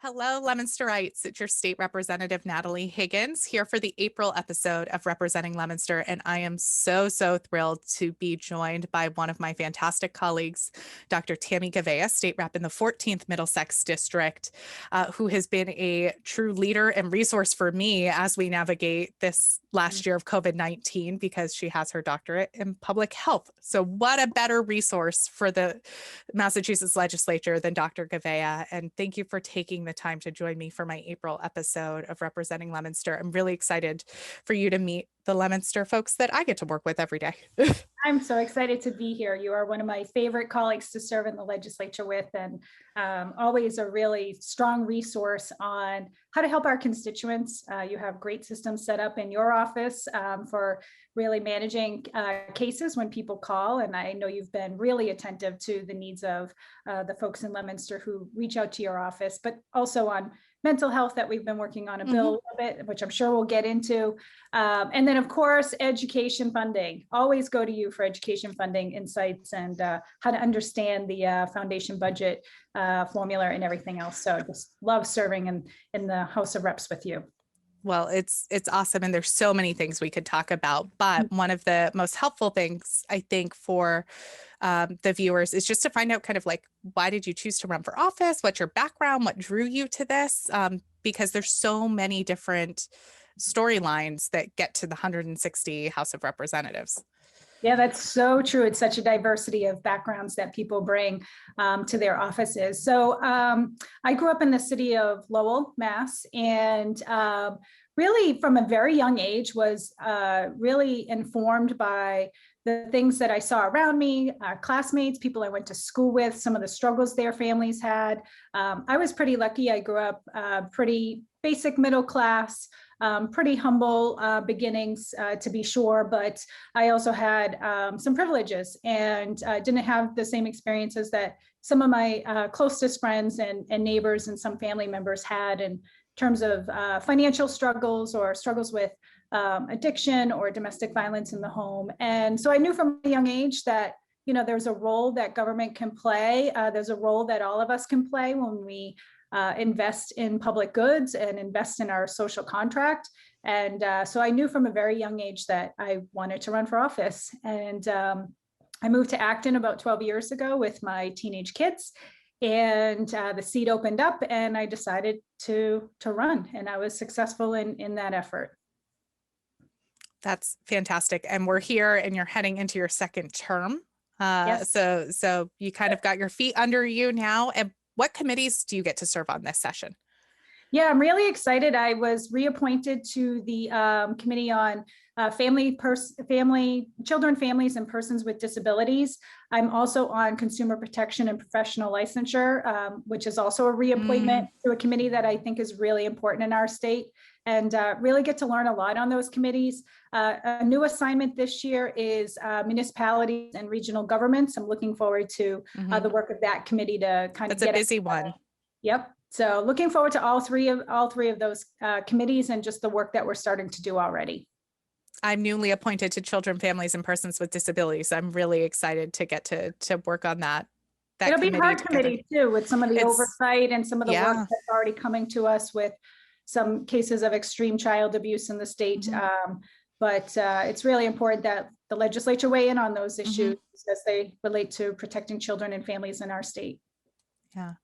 Hello, Leominsterites. It's your State Representative Natalie Higgins here for the April episode of Representing Leominster. And I am so thrilled to be joined by one of my fantastic colleagues, Dr. Tami Gouveia, State Rep in the 14th Middlesex District, who has been a true leader and resource for me as we navigate this last year of COVID-19 because she has her doctorate in public health. So what a better resource for the Massachusetts legislature than Dr. Gouveia. And thank you for taking the time to join me for my April episode of Representing Leominster. I'm really excited for you to meet the Leominster folks that I get to work with every day. I'm so excited to be here. You are one of my favorite colleagues to serve in the legislature with, and always a really strong resource on how to help our constituents. You have great systems set up in your office for really managing cases when people call. And I know you've been really attentive to the needs of the folks in Leominster who reach out to your office, but also on mental health that we've been working on a bill a little bit, which I'm sure we'll get into. And then of course, education funding. Always go to you for education funding insights and how to understand the foundation budget formula and everything else. So just love serving in the House of Reps with you. Well, it's awesome. And there's so many things we could talk about, but one of the most helpful things I think for the viewers is just to find out kind of like, why did you choose to run for office? What's your background? What drew you to this? Because there's so many different storylines that get to the 160 House of Representatives. Yeah, that's so true. It's such a diversity of backgrounds that people bring to their offices. So I grew up in the city of Lowell, Mass, and really from a very young age was really informed by the things that I saw around me, classmates, people I went to school with, some of the struggles their families had. I was pretty lucky. I grew up pretty basic middle class, pretty humble beginnings to be sure, but I also had some privileges and didn't have the same experiences that some of my closest friends and neighbors and some family members had in terms of financial struggles or struggles with addiction or domestic violence in the home. And so I knew from a young age that, you know, there's a role that government can play. There's a role that all of us can play when we invest in public goods and invest in our social contract. And so I knew from a very young age that I wanted to run for office. And I moved to Acton about 12 years ago with my teenage kids. And the seat opened up and I decided to run, and I was successful in that effort. That's fantastic. And we're here and you're heading into your second term. Yes. So you kind of got your feet under you now. And what committees do you get to serve on this session? Yeah, I'm really excited. I was reappointed to the Committee on Children, Families, and Persons with Disabilities. I'm also on Consumer Protection and Professional Licensure, which is also a reappointment to a committee that I think is really important in our state, and really get to learn a lot on those committees. A new assignment this year is municipalities and regional governments. I'm looking forward to the work of that committee to kind of get a busy one. Yep. So looking forward to all three of those committees and just the work that we're starting to do already. I'm newly appointed to Children, Families, and Persons with Disabilities. I'm really excited to get to work on that. It'll be a hard committee too, with some of the oversight and some of the work that's already coming to us with some cases of extreme child abuse in the state. But it's really important that the legislature weigh in on those issues as they relate to protecting children and families in our state. Yeah.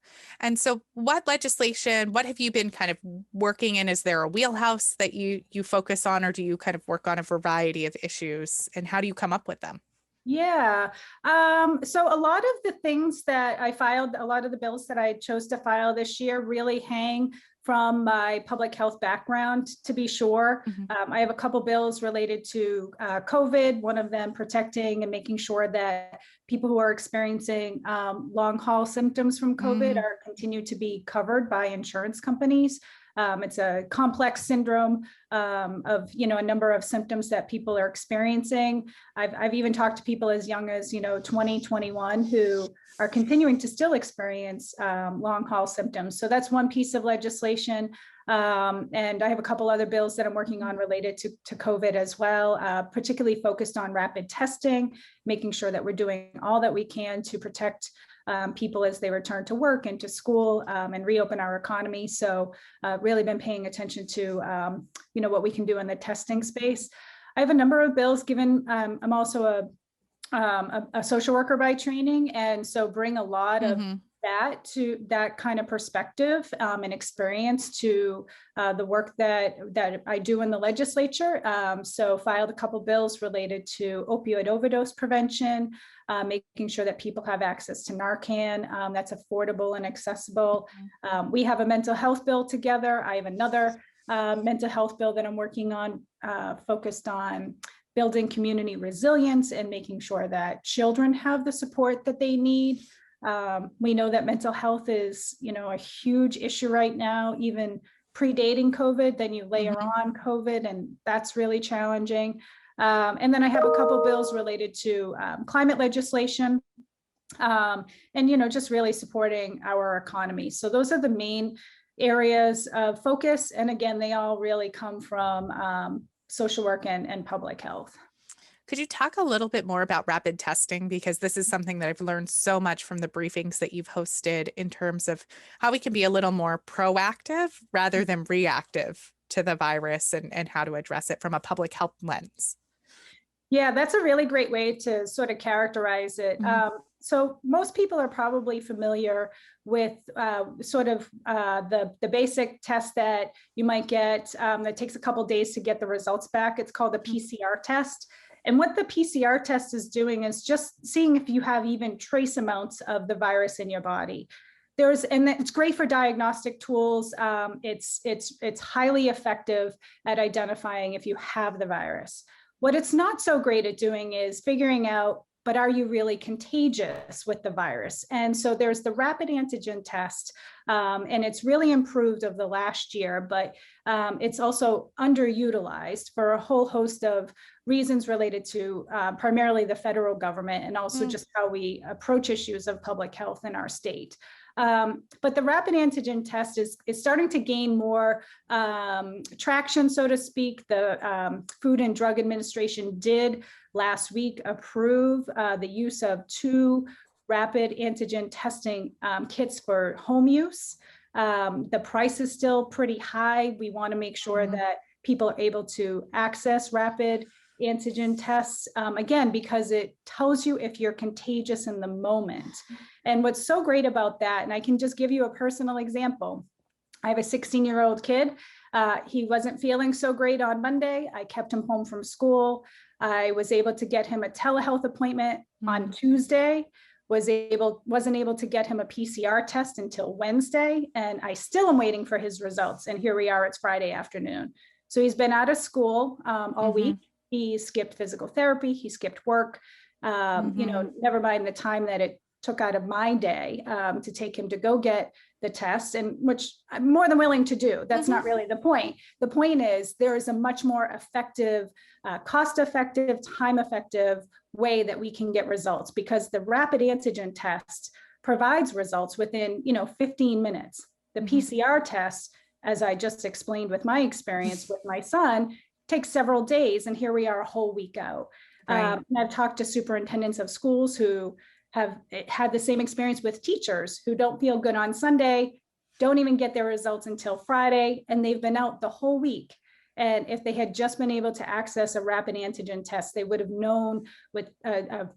And so what legislation, what have you been kind of working in? Is there a wheelhouse that you focus on, or do you kind of work on a variety of issues, and how do you come up with them? Yeah. So a lot of the things that I filed, a lot of the bills that I chose to file this year really hang from my public health background, to be sure. I have a couple bills related to COVID, one of them protecting and making sure that people who are experiencing long haul symptoms from COVID are continue to be covered by insurance companies. It's a complex syndrome of, you know, a number of symptoms that people are experiencing. I've even talked to people as young as, 20, 21 who are continuing to still experience long haul symptoms. So that's one piece of legislation. And I have a couple other bills that I'm working on related to COVID as well, particularly focused on rapid testing, making sure that we're doing all that we can to protect people as they return to work and to school, and reopen our economy. So really been paying attention to what we can do in the testing space. I have a number of bills given. I'm also a social worker by training, and so bring a lot of that kind of perspective and experience to the work that I do in the legislature. So filed a couple bills related to opioid overdose prevention, making sure that people have access to Narcan that's affordable and accessible. We have a mental health bill together. I have another mental health bill that I'm working on, focused on building community resilience and making sure that children have the support that they need. We know that mental health is, a huge issue right now, even predating COVID, then you layer on COVID, and that's really challenging. And then I have a couple bills related to climate legislation, and, just really supporting our economy. So those are the main areas of focus. And again, they all really come from social work and public health. Could you talk a little bit more about rapid testing? Because this is something that I've learned so much from the briefings that you've hosted in terms of how we can be a little more proactive rather than reactive to the virus, and how to address it from a public health lens. Yeah, that's a really great way to sort of characterize it. So most people are probably familiar with the basic test that you might get that takes a couple days to get the results back. It's called the PCR test. And what the PCR test is doing is just seeing if you have even trace amounts of the virus in your body. And it's great for diagnostic tools. It's highly effective at identifying if you have the virus. What it's not so great at doing is figuring out, but are you really contagious with the virus? And so there's the rapid antigen test, and it's really improved over the last year, but it's also underutilized for a whole host of reasons related to primarily the federal government, and also just how we approach issues of public health in our state. But the rapid antigen test is starting to gain more traction, so to speak. The Food and Drug Administration did last week approve the use of 2 rapid antigen testing kits for home use. The price is still pretty high. We want to make sure that people are able to access rapid antigen tests, again, because it tells you if you're contagious in the moment. And what's so great about that, and I can just give you a personal example. I have a 16-year-old kid. He wasn't feeling so great on Monday. I kept him home from school. I was able to get him a telehealth appointment on Tuesday, wasn't able to get him a PCR test until Wednesday, and I still am waiting for his results. And here we are, it's Friday afternoon. So he's been out of school all week. He skipped physical therapy, he skipped work, never mind the time that it took out of my day to take him to go get the test, and which I'm more than willing to do. That's not really the point. The point is there is a much more effective, cost-effective, time-effective way that we can get results, because the rapid antigen test provides results within 15 minutes. The PCR test, as I just explained with my experience with my son, takes several days, and here we are a whole week out. Right. And I've talked to superintendents of schools who have had the same experience with teachers who don't feel good on Sunday, don't even get their results until Friday, and they've been out the whole week. And if they had just been able to access a rapid antigen test, they would have known with a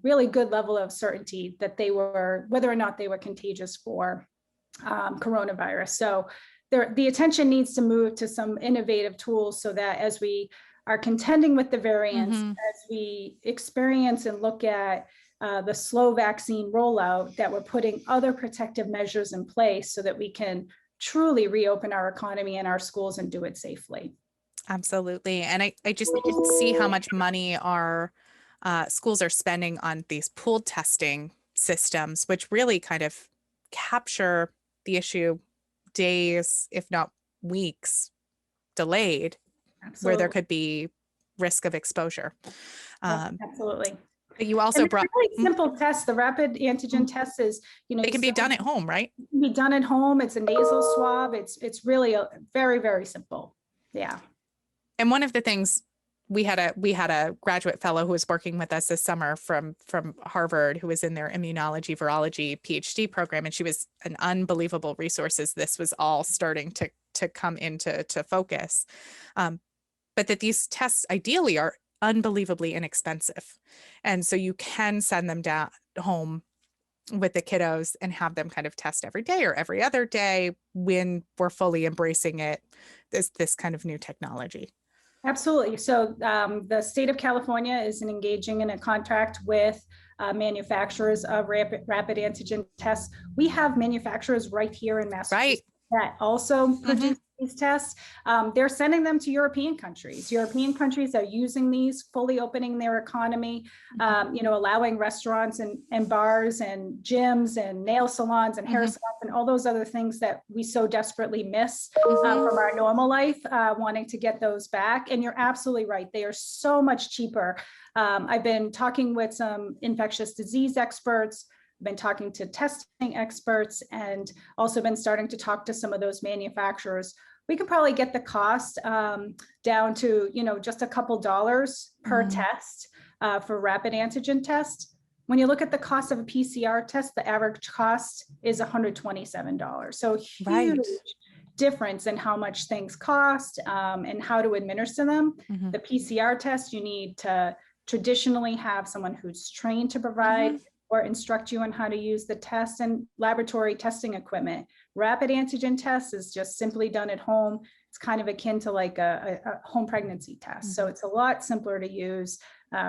really good level of certainty that they were, whether or not they were contagious for coronavirus. So the attention needs to move to some innovative tools, so that as we are contending with the variants, as we experience and look at the slow vaccine rollout, that we're putting other protective measures in place so that we can truly reopen our economy and our schools and do it safely. Absolutely. And I just see how much money our schools are spending on these pooled testing systems, which really kind of capture the issue days, if not weeks, delayed. Absolutely. Where there could be risk of exposure. Absolutely. But you also And it's a brought, really simple test. The rapid antigen test is, they you can be still done at home, right? can be done at home. It's a nasal swab. It's really a very, very simple. Yeah. And one of the things we had a graduate fellow who was working with us this summer from Harvard, who was in their immunology virology PhD program, and she was an unbelievable resource as this was all starting to come into focus. But that these tests ideally are unbelievably inexpensive, and so you can send them down home with the kiddos and have them kind of test every day or every other day when we're fully embracing it, this kind of new technology. Absolutely. So the state of California is engaging in a contract with manufacturers of rapid antigen tests. We have manufacturers right here in Massachusetts that also produce these tests. They're sending them to European countries. European countries are using these, fully opening their economy, allowing restaurants and bars and gyms and nail salons and hair salons and all those other things that we so desperately miss from our normal life, wanting to get those back. And you're absolutely right. They are so much cheaper. I've been talking with some infectious disease experts, been talking to testing experts, and also been starting to talk to some of those manufacturers. We could probably get the cost down to, just a couple dollars per test for rapid antigen test. When you look at the cost of a PCR test, the average cost is $127. So huge difference in how much things cost and how to administer them. The PCR test, you need to traditionally have someone who's trained to provide or instruct you on how to use the test, and laboratory testing equipment. Rapid antigen test is just simply done at home. It's kind of akin to like a home pregnancy test. So it's a lot simpler to use,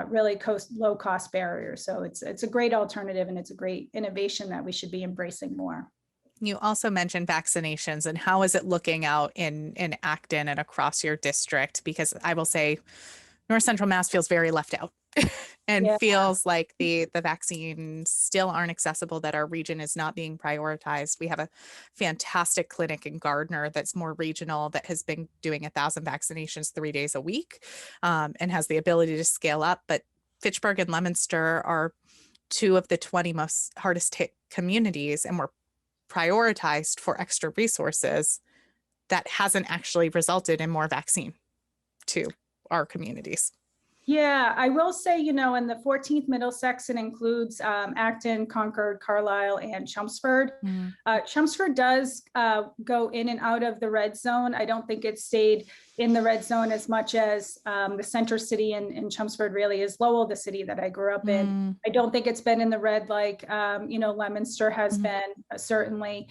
really low cost barrier. So it's a great alternative, and it's a great innovation that we should be embracing more. You also mentioned vaccinations, and how is it looking out in Acton and across your district? Because I will say North Central Mass feels very left out and feels like the vaccines still aren't accessible, that our region is not being prioritized. We have a fantastic clinic in Gardner that's more regional, that has been doing 1,000 vaccinations 3 days a week, and has the ability to scale up. But Fitchburg and Leominster are two of the 20 most hardest hit communities, and we're prioritized for extra resources. That hasn't actually resulted in more vaccine to our communities. Yeah, I will say, in the 14th Middlesex, it includes Acton, Concord, Carlisle, and Chelmsford. Chelmsford does go in and out of the red zone. I don't think it stayed in the red zone as much as the center city in Chelmsford really is Lowell, the city that I grew up in. I don't think it's been in the red like, Leominster has been, certainly.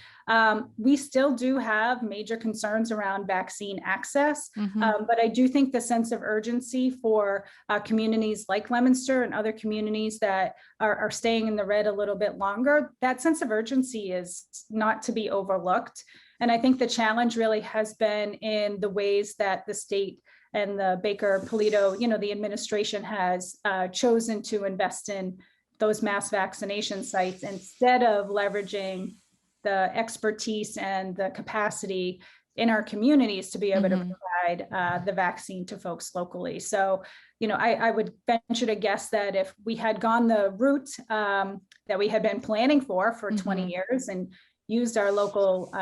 We still do have major concerns around vaccine access, but I do think the sense of urgency for communities like Leominster and other communities that are staying in the red a little bit longer, that sense of urgency is not to be overlooked. And I think the challenge really has been in the ways that the state and the Baker-Polito, the administration has chosen to invest in those mass vaccination sites instead of leveraging the expertise and the capacity in our communities to be able to provide the vaccine to folks locally. So, I would venture to guess that if we had gone the route that we had been planning for 20 years and used our local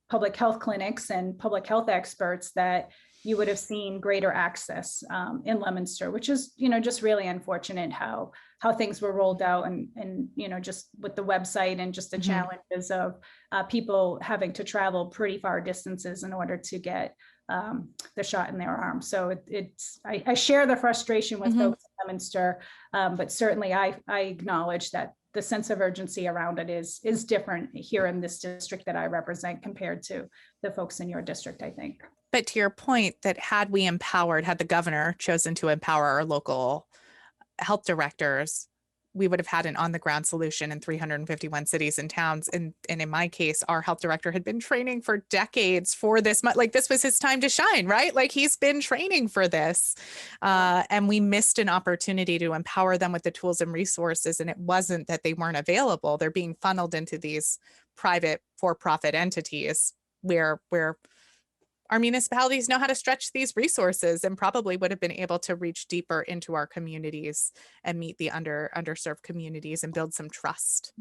public health clinics and public health experts, that you would have seen greater access in Leominster, which is, just really unfortunate how things were rolled out, and just with the website and just the challenges of people having to travel pretty far distances in order to get the shot in their arm. So I share the frustration with folks in Leominster, but certainly I acknowledge that the sense of urgency around it is different here in this district that I represent compared to the folks in your district, I think. But to your point, that had the governor chosen to empower our local health directors, we would have had an on-the-ground solution in 351 cities and towns. And in my case, our health director had been training for decades for this. Like, this was his time to shine, right? Like, he's been training for this. And we missed an opportunity to empower them with the tools and resources. And it wasn't that they weren't available. They're being funneled into these private for-profit entities where our municipalities know how to stretch these resources and probably would have been able to reach deeper into our communities and meet the underserved communities and build some trust,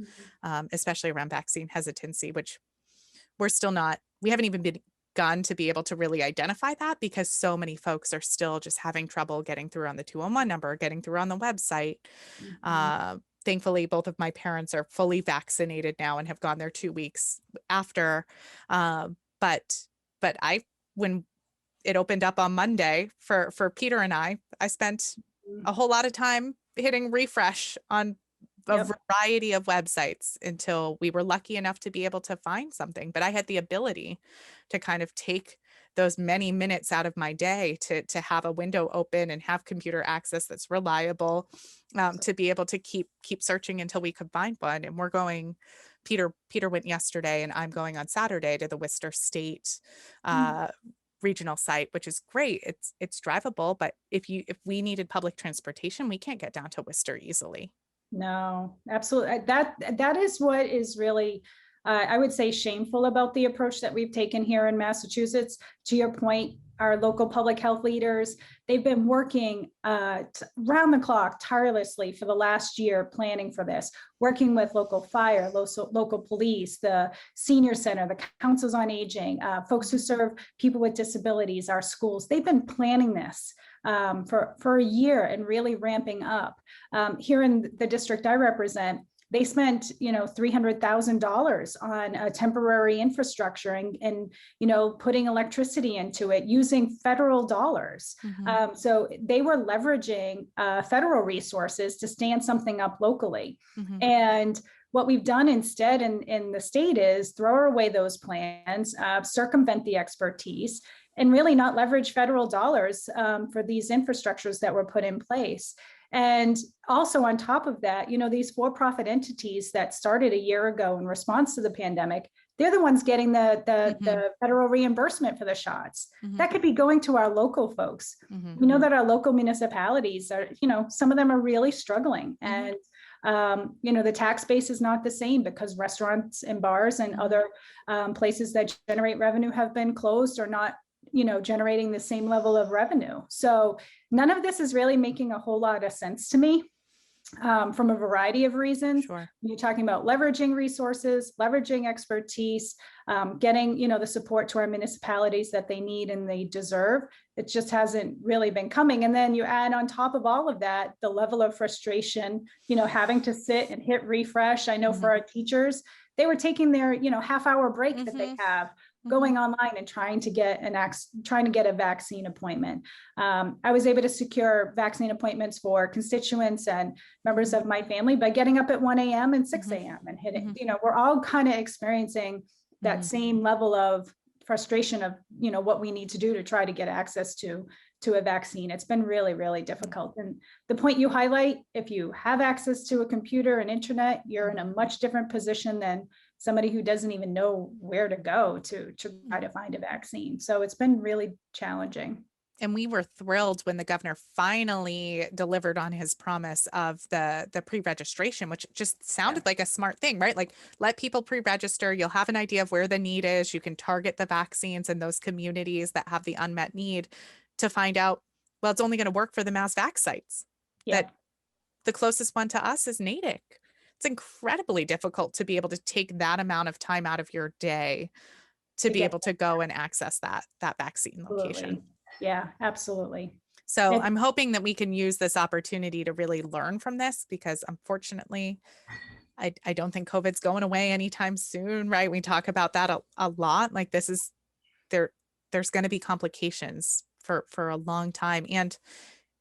especially around vaccine hesitancy, which we haven't even begun to be able to really identify that because so many folks are still just having trouble getting through on the 211 number, getting through on the website. Thankfully, both of my parents are fully vaccinated now and have gone there 2 weeks after. But when it opened up on Monday for Peter and I spent a whole lot of time hitting refresh on a variety of websites until we were lucky enough to be able to find something. But I had the ability to kind of take those many minutes out of my day to have a window open and have computer access that's reliable, to be able to keep searching until we could find one. And we're going, Peter went yesterday and I'm going on Saturday to the Worcester State regional site, which is great. It's drivable, but if we needed public transportation, we can't get down to Worcester easily. No, absolutely. That is what is really, I would say, shameful about the approach that we've taken here in Massachusetts. To your point, our local public health leaders, they've been working round the clock tirelessly for the last year planning for this, working with local fire, local police, the senior center, the councils on aging, folks who serve people with disabilities, our schools. They've been planning this for a year and really ramping up. Here in the district I represent, they spent, $300,000 on a temporary infrastructure and putting electricity into it using federal dollars. So they were leveraging federal resources to stand something up locally. And what we've done instead in the state is throw away those plans, circumvent the expertise, and really not leverage federal dollars for these infrastructures that were put in place. And also on top of that, these for-profit entities that started a year ago in response to the pandemic, they're the ones getting the federal reimbursement for the shots. That could be going to our local folks. We know that our local municipalities are, some of them are really struggling. And the tax base is not the same because restaurants and bars and other places that generate revenue have been closed or not generating the same level of revenue. So none of this is really making a whole lot of sense to me from a variety of reasons. Sure. You're talking about leveraging resources, leveraging expertise, getting, the support to our municipalities that they need and they deserve. It just hasn't really been coming. And then you add on top of all of that, the level of frustration, having to sit and hit refresh. I know for our teachers, they were taking their, half-hour break that they have, going online and trying to get a vaccine appointment. I was able to secure vaccine appointments for constituents and members of my family by getting up at 1 a.m. and 6 a.m. and hitting, we're all kind of experiencing that same level of frustration of, what we need to do to try to get access to a vaccine. It's been really, really difficult. And the point you highlight, if you have access to a computer and internet, you're in a much different position than somebody who doesn't even know where to go to try to find a vaccine. So it's been really challenging. And we were thrilled when the governor finally delivered on his promise of the pre-registration, which just sounded like a smart thing, right? Like, let people pre-register. You'll have an idea of where the need is. You can target the vaccines in those communities that have the unmet need to find out, well, it's only going to work for the mass vac sites. That the closest one to us is Natick. It's incredibly difficult to be able to take that amount of time out of your day to be able to go and access that vaccine location. Yeah, absolutely. So I'm hoping that we can use this opportunity to really learn from this, because unfortunately, I don't think COVID's going away anytime soon, right? We talk about that a lot. Like, this is there's going to be complications for a long time. And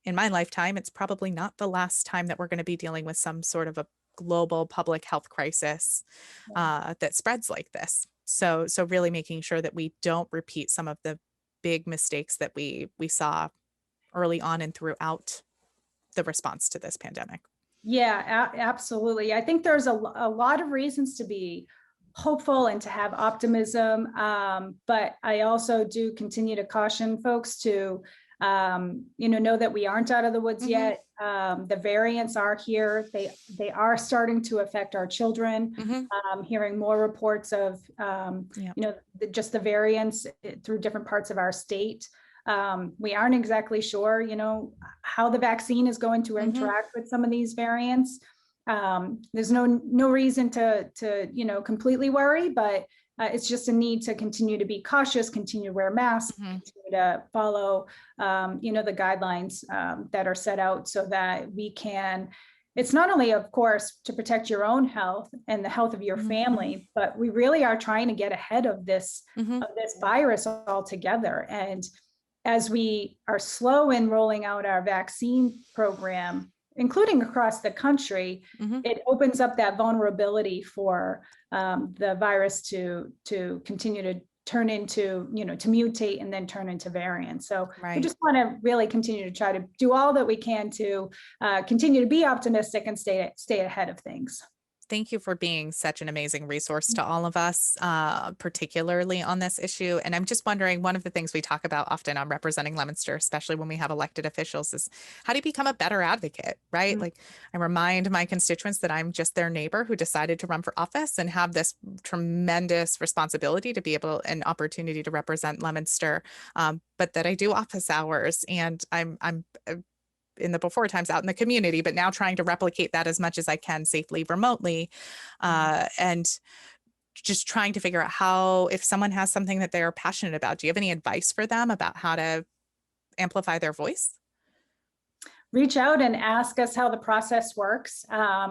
in my lifetime, it's probably not the last time that we're going to be dealing with some sort of a global public health crisis that spreads like this. So really making sure that we don't repeat some of the big mistakes that we saw early on and throughout the response to this pandemic. Yeah, absolutely. I think there's a lot of reasons to be hopeful and to have optimism. But I also do continue to caution folks to know that we aren't out of the woods yet. The variants are here. They are starting to affect our children. Hearing more reports of, just the variants through different parts of our state. We aren't exactly sure, how the vaccine is going to interact with some of these variants. There's no reason to completely worry, but it's just a need to continue to be cautious, continue to wear masks, continue to follow, the guidelines that are set out so that we can. It's not only, of course, to protect your own health and the health of your family, but we really are trying to get ahead of this virus altogether. And as we are slow in rolling out our vaccine program, including across the country, it opens up that vulnerability for the virus to continue to turn into, to mutate and then turn into variants. So we just want to really continue to try to do all that we can to continue to be optimistic and stay ahead of things. Thank you for being such an amazing resource to all of us, particularly on this issue. And I'm just wondering, one of the things we talk about often on Representing Leominster, especially when we have elected officials, is how do you become a better advocate, right? Like, I remind my constituents that I'm just their neighbor who decided to run for office and have this tremendous responsibility to be able, an opportunity to represent Leominster, but that I do office hours, and I'm in the before times out in the community, but now trying to replicate that as much as I can safely remotely, and just trying to figure out how, if someone has something that they're passionate about, do you have any advice for them about how to amplify their voice? Reach out and ask us how the process works.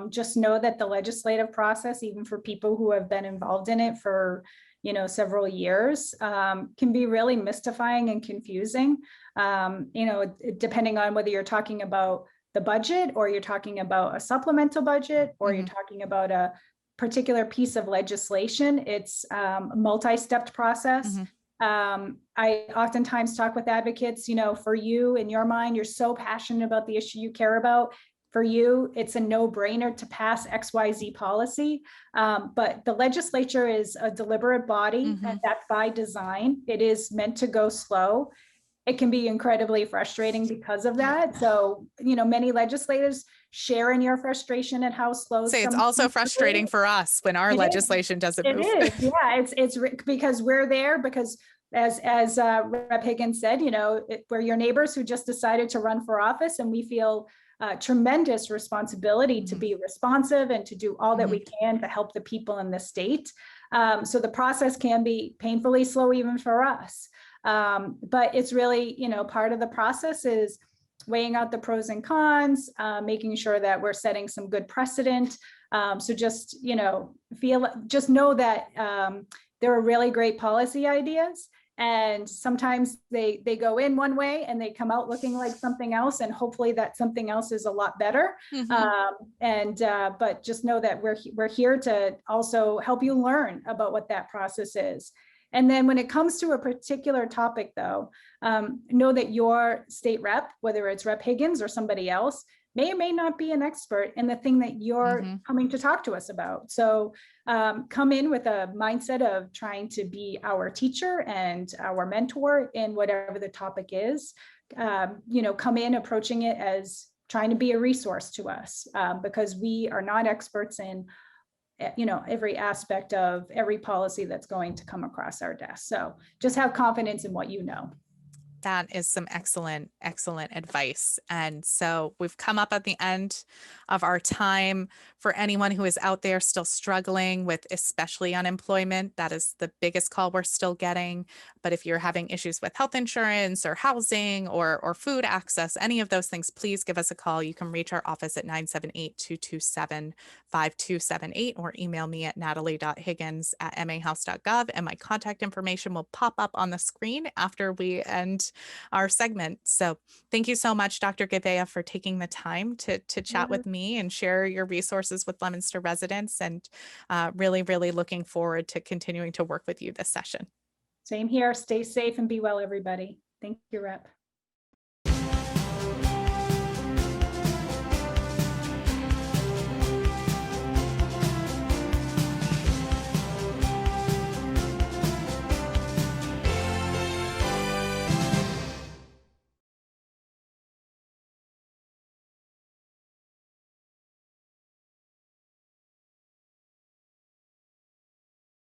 Just know that the legislative process, even for people who have been involved in it for several years, can be really mystifying and confusing. Depending on whether you're talking about the budget, or you're talking about a supplemental budget, or you're talking about a particular piece of legislation. It's a multi-stepped process. I oftentimes talk with advocates, for you, in your mind, you're so passionate about the issue you care about. For you, it's a no-brainer to pass XYZ policy, but the legislature is a deliberate body, and that's by design. It is meant to go slow. It can be incredibly frustrating because of that. So, many legislators share in your frustration at how slow. Say it's also frustrating for us when our legislation doesn't move. It is, yeah. It's because we're there, because as Rep. Higgins said, we're your neighbors who just decided to run for office, and we feel tremendous responsibility to be responsive and to do all that we can to help the people in the state. So the process can be painfully slow even for us. But it's really, part of the process is weighing out the pros and cons, making sure that we're setting some good precedent. So just, just know that there are really great policy ideas. And sometimes they go in one way and they come out looking like something else, and hopefully that something else is a lot better. But just know that we're here to also help you learn about what that process is. And then when it comes to a particular topic, though, know that your state rep, whether it's Rep. Higgins or somebody else, may or may not be an expert in the thing that you're coming to talk to us about. So come in with a mindset of trying to be our teacher and our mentor in whatever the topic is. Come in approaching it as trying to be a resource to us, because we are not experts in every aspect of every policy that's going to come across our desk. So just have confidence in what you know. That is some excellent, excellent advice. And so we've come up at the end of our time. For anyone who is out there still struggling with especially unemployment, that is the biggest call we're still getting. But if you're having issues with health insurance or housing or food access, any of those things, please give us a call. You can reach our office at 978-227-5278 or email me at natalie.higgins@mahouse.gov. And my contact information will pop up on the screen after we end our segment. So thank you so much, Dr. Gouveia, for taking the time to chat with me and share your resources with Leominster residents, and really, really looking forward to continuing to work with you this session. Same here. Stay safe and be well, everybody. Thank you, Rep.